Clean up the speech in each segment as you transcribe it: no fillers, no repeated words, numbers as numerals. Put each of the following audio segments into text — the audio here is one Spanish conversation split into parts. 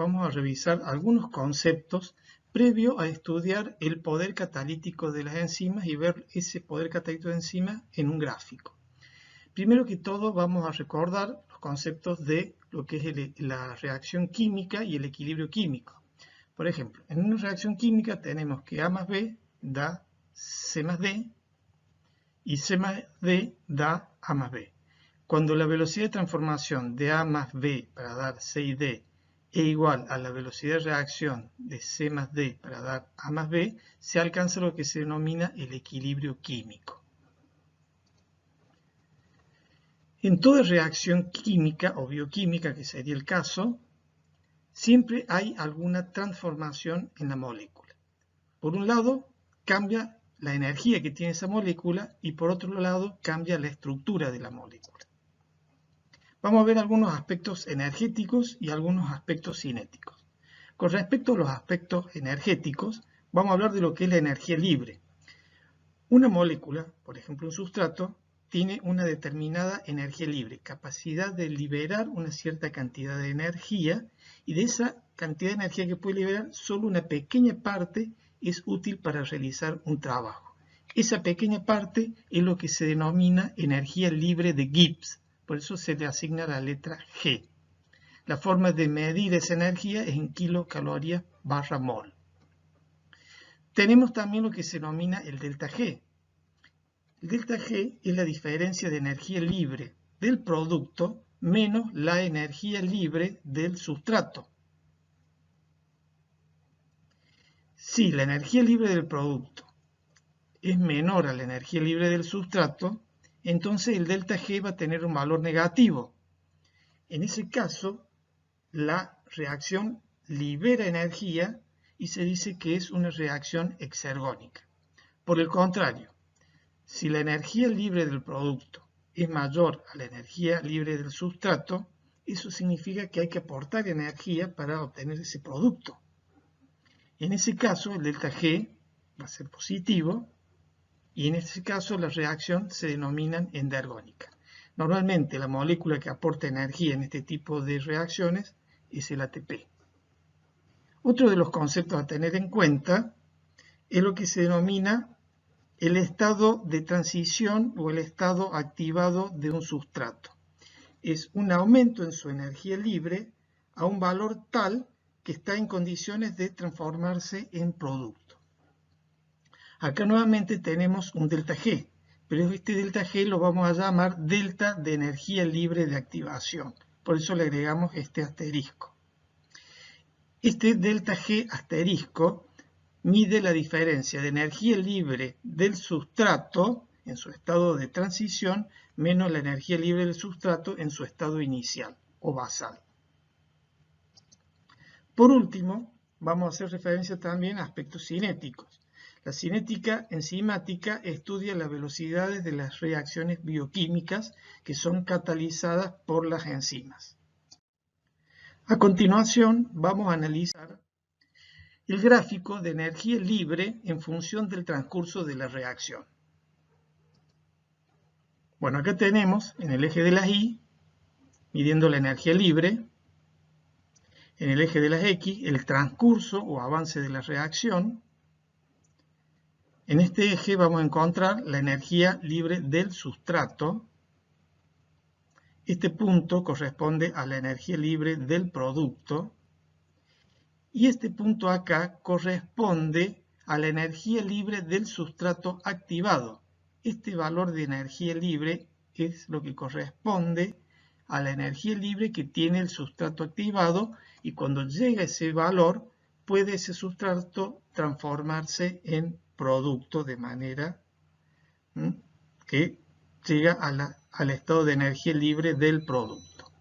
vamos a revisar algunos conceptos previo a estudiar el poder catalítico de las enzimas y ver ese poder catalítico de enzimas en un gráfico. Primero que todo vamos a recordar los conceptos de lo que es la reacción química y el equilibrio químico. Por ejemplo, en una reacción química tenemos que A más B da C más D y C más D da A más B. Cuando la velocidad de transformación de A más B para dar C y D es igual a la velocidad de reacción de C más D para dar A más B, se alcanza lo que se denomina el equilibrio químico. En toda reacción química o bioquímica, que sería el caso, siempre hay alguna transformación en la molécula. Por un lado, cambia la energía que tiene esa molécula y por otro lado, cambia la estructura de la molécula. Vamos a ver algunos aspectos energéticos y algunos aspectos cinéticos. Con respecto a los aspectos energéticos, vamos a hablar de lo que es la energía libre. Una molécula, por ejemplo un sustrato, tiene una determinada energía libre, capacidad de liberar una cierta cantidad de energía, y de esa cantidad de energía que puede liberar, solo una pequeña parte es útil para realizar un trabajo. Esa pequeña parte es lo que se denomina energía libre de Gibbs, por eso se le asigna la letra G. La forma de medir esa energía es en kilocalorías barra mol. Tenemos también lo que se denomina el delta G. El delta G es la diferencia de energía libre del producto menos la energía libre del sustrato. Si la energía libre del producto es menor a la energía libre del sustrato, entonces el delta G va a tener un valor negativo. En ese caso, la reacción libera energía y se dice que es una reacción exergónica. Por el contrario, si la energía libre del producto es mayor a la energía libre del sustrato, eso significa que hay que aportar energía para obtener ese producto. En ese caso, el delta G va a ser positivo y en ese caso la reacción se denomina endergónica. Normalmente la molécula que aporta energía en este tipo de reacciones es el ATP. Otro de los conceptos a tener en cuenta es lo que se denomina el estado de transición o el estado activado de un sustrato. Es un aumento en su energía libre a un valor tal que está en condiciones de transformarse en producto. Acá nuevamente tenemos un delta G, pero este delta G lo vamos a llamar delta de energía libre de activación. Por eso le agregamos este asterisco. Este delta G asterisco mide la diferencia de energía libre del sustrato en su estado de transición menos la energía libre del sustrato en su estado inicial o basal. Por último, vamos a hacer referencia también a aspectos cinéticos. La cinética enzimática estudia las velocidades de las reacciones bioquímicas que son catalizadas por las enzimas. A continuación, vamos a analizar el gráfico de energía libre en función del transcurso de la reacción. Bueno, acá tenemos en el eje de las Y, midiendo la energía libre, en el eje de las X, el transcurso o avance de la reacción. En este eje vamos a encontrar la energía libre del sustrato. Este punto corresponde a la energía libre del producto. Y este punto acá corresponde a la energía libre del sustrato activado. Este valor de energía libre es lo que corresponde a la energía libre que tiene el sustrato activado, y cuando llega ese valor puede ese sustrato transformarse en producto de manera que llega al estado de energía libre del producto.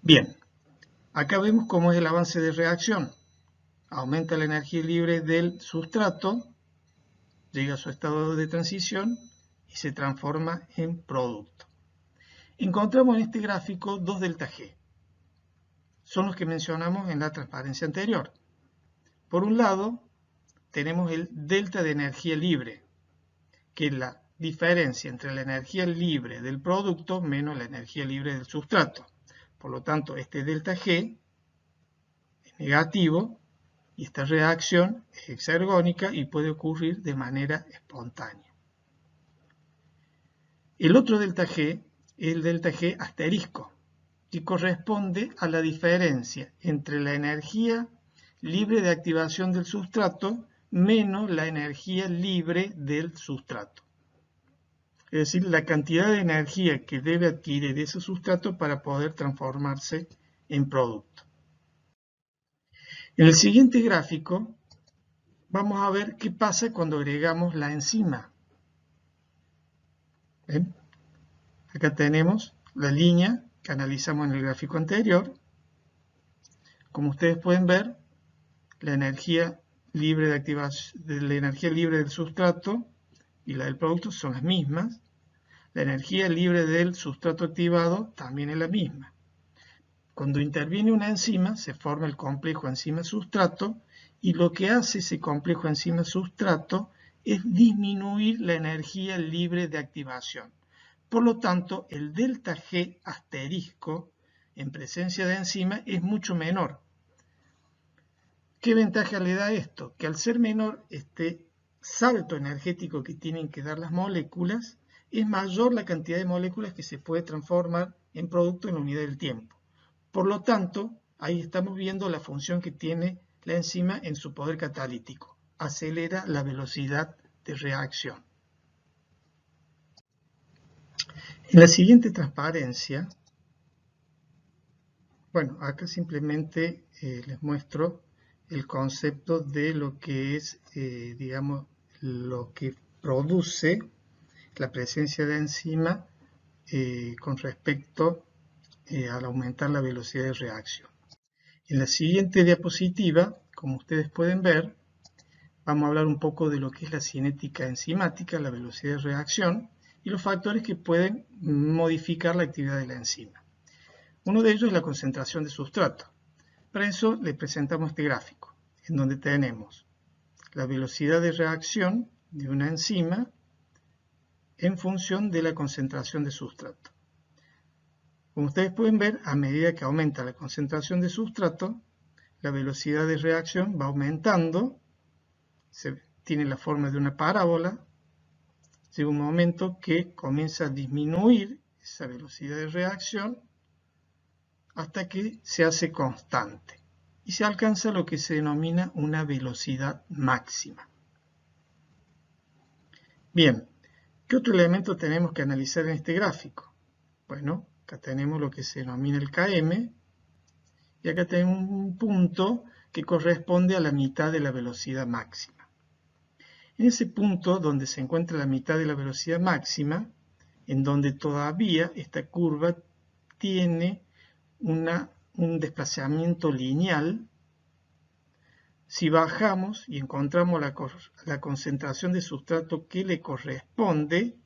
Bien, acá vemos cómo es el avance de reacción. Aumenta la energía libre del sustrato, llega a su estado de transición y se transforma en producto. Encontramos en este gráfico dos delta G. Son los que mencionamos en la transparencia anterior. Por un lado, tenemos el delta de energía libre, que es la diferencia entre la energía libre del producto menos la energía libre del sustrato. Por lo tanto, este delta G es negativo y esta reacción es hexaergónica y puede ocurrir de manera espontánea. El otro delta G es el delta G asterisco, que corresponde a la diferencia entre la energía libre de activación del sustrato menos la energía libre del sustrato. Es decir, la cantidad de energía que debe adquirir ese sustrato para poder transformarse en producto. En el siguiente gráfico vamos a ver qué pasa cuando agregamos la enzima. ¿Ven? Acá tenemos la línea que analizamos en el gráfico anterior. Como ustedes pueden ver, la energía libre de activación, la energía libre del sustrato y la del producto son las mismas. La energía libre del sustrato activado también es la misma. Cuando interviene una enzima, se forma el complejo enzima-sustrato y lo que hace ese complejo enzima-sustrato es disminuir la energía libre de activación. Por lo tanto, el delta G asterisco en presencia de enzima es mucho menor. ¿Qué ventaja le da esto? Que al ser menor este salto energético que tienen que dar las moléculas, es mayor la cantidad de moléculas que se puede transformar en producto en la unidad del tiempo. Por lo tanto, ahí estamos viendo la función que tiene la enzima en su poder catalítico. Acelera la velocidad de reacción. En la siguiente transparencia, bueno, acá simplemente les muestro el concepto de lo que es, digamos, lo que produce la presencia de enzima con respecto al aumentar la velocidad de reacción. En la siguiente diapositiva, como ustedes pueden ver, vamos a hablar un poco de lo que es la cinética enzimática, la velocidad de reacción y los factores que pueden modificar la actividad de la enzima. Uno de ellos es la concentración de sustrato. Para eso les presentamos este gráfico, en donde tenemos la velocidad de reacción de una enzima en función de la concentración de sustrato. Como ustedes pueden ver, a medida que aumenta la concentración de sustrato, la velocidad de reacción va aumentando, tiene la forma de una parábola. Llega un momento que comienza a disminuir esa velocidad de reacción hasta que se hace constante y se alcanza lo que se denomina una velocidad máxima. Bien, ¿qué otro elemento tenemos que analizar en este gráfico? Bueno, acá tenemos lo que se denomina el Km y acá tenemos un punto que corresponde a la mitad de la velocidad máxima. En ese punto donde se encuentra la mitad de la velocidad máxima, en donde todavía esta curva tiene un desplazamiento lineal, si bajamos y encontramos la concentración de sustrato que le corresponde,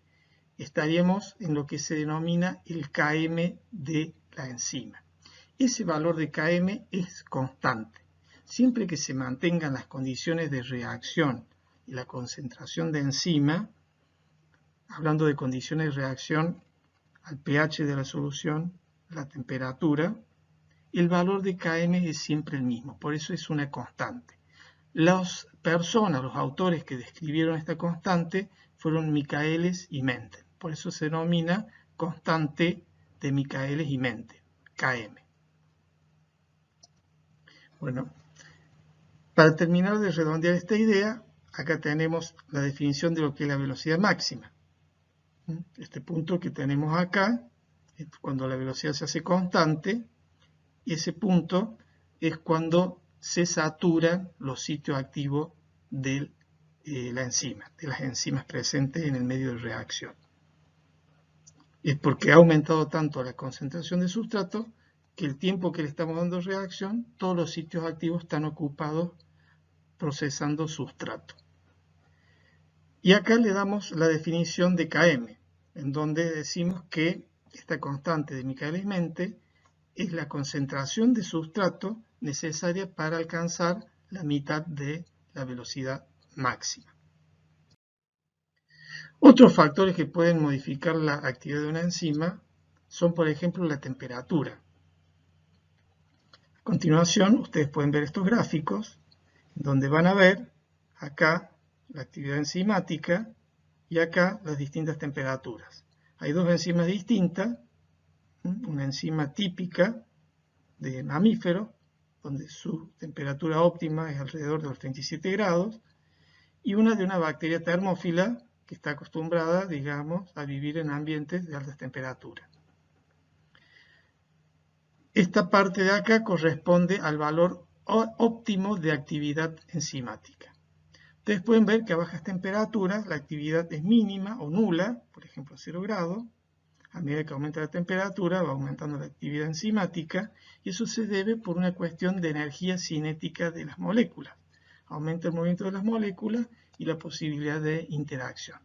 estaríamos en lo que se denomina el Km de la enzima. Ese valor de Km es constante. Siempre que se mantengan las condiciones de reacción y la concentración de enzima, hablando de condiciones de reacción al pH de la solución, la temperatura, el valor de Km es siempre el mismo, por eso es una constante. Las personas, los autores que describieron esta constante fueron Michaelis y Menten, por eso se denomina constante de Michaelis y Menten, Km. Bueno, para terminar de redondear esta idea, acá tenemos la definición de lo que es la velocidad máxima. Este punto que tenemos acá, cuando la velocidad se hace constante, y ese punto es cuando se saturan los sitios activos de la enzima, de las enzimas presentes en el medio de reacción. Es porque ha aumentado tanto la concentración de sustrato que el tiempo que le estamos dando reacción, todos los sitios activos están ocupados procesando sustrato. Y acá le damos la definición de Km, en donde decimos que esta constante de Michaelis-Menten es la concentración de sustrato necesaria para alcanzar la mitad de la velocidad máxima. Otros factores que pueden modificar la actividad de una enzima son, por ejemplo, la temperatura. A continuación, ustedes pueden ver estos gráficos, donde van a ver acá la actividad enzimática y acá las distintas temperaturas. Hay dos enzimas distintas, una enzima típica de mamífero, donde su temperatura óptima es alrededor de los 37 grados, y una de una bacteria termófila que está acostumbrada, digamos, a vivir en ambientes de altas temperaturas. Esta parte de acá corresponde al valor óptimo de actividad enzimática. Ustedes pueden ver que a bajas temperaturas la actividad es mínima o nula, por ejemplo 0 grados. A medida que aumenta la temperatura va aumentando la actividad enzimática y eso se debe por una cuestión de energía cinética de las moléculas. Aumenta el movimiento de las moléculas y la posibilidad de interacción.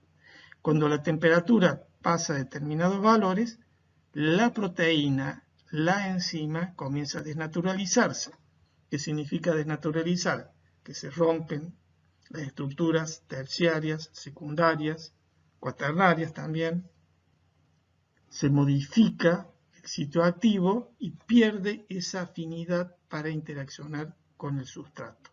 Cuando la temperatura pasa a determinados valores, la proteína, la enzima, comienza a desnaturalizarse. ¿Qué significa desnaturalizar? Que se rompen las estructuras terciarias, secundarias, cuaternarias también. Se modifica el sitio activo y pierde esa afinidad para interaccionar con el sustrato.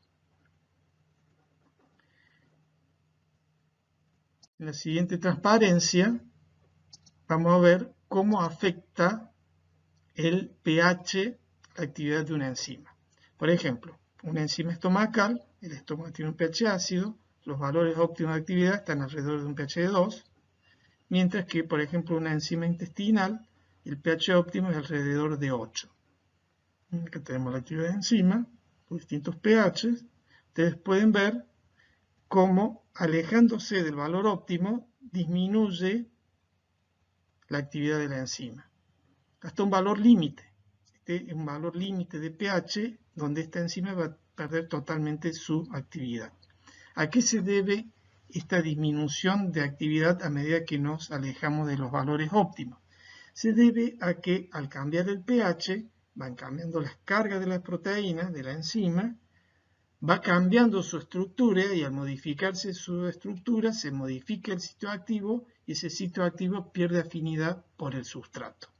En la siguiente transparencia vamos a ver cómo afecta el pH la actividad de una enzima. Por ejemplo, una enzima estomacal, el estómago tiene un pH ácido, los valores óptimos de actividad están alrededor de un pH de 2, mientras que, por ejemplo, una enzima intestinal, el pH óptimo es alrededor de 8. Acá tenemos la actividad de enzima, por distintos pHs. Ustedes pueden ver cómo, alejándose del valor óptimo, disminuye la actividad de la enzima. Hasta un valor límite. Este es un valor límite de pH, donde esta enzima va a perder totalmente su actividad. ¿A qué se debe esta disminución de actividad a medida que nos alejamos de los valores óptimos? Se debe a que al cambiar el pH van cambiando las cargas de las proteínas de la enzima, va cambiando su estructura y al modificarse su estructura se modifica el sitio activo y ese sitio activo pierde afinidad por el sustrato.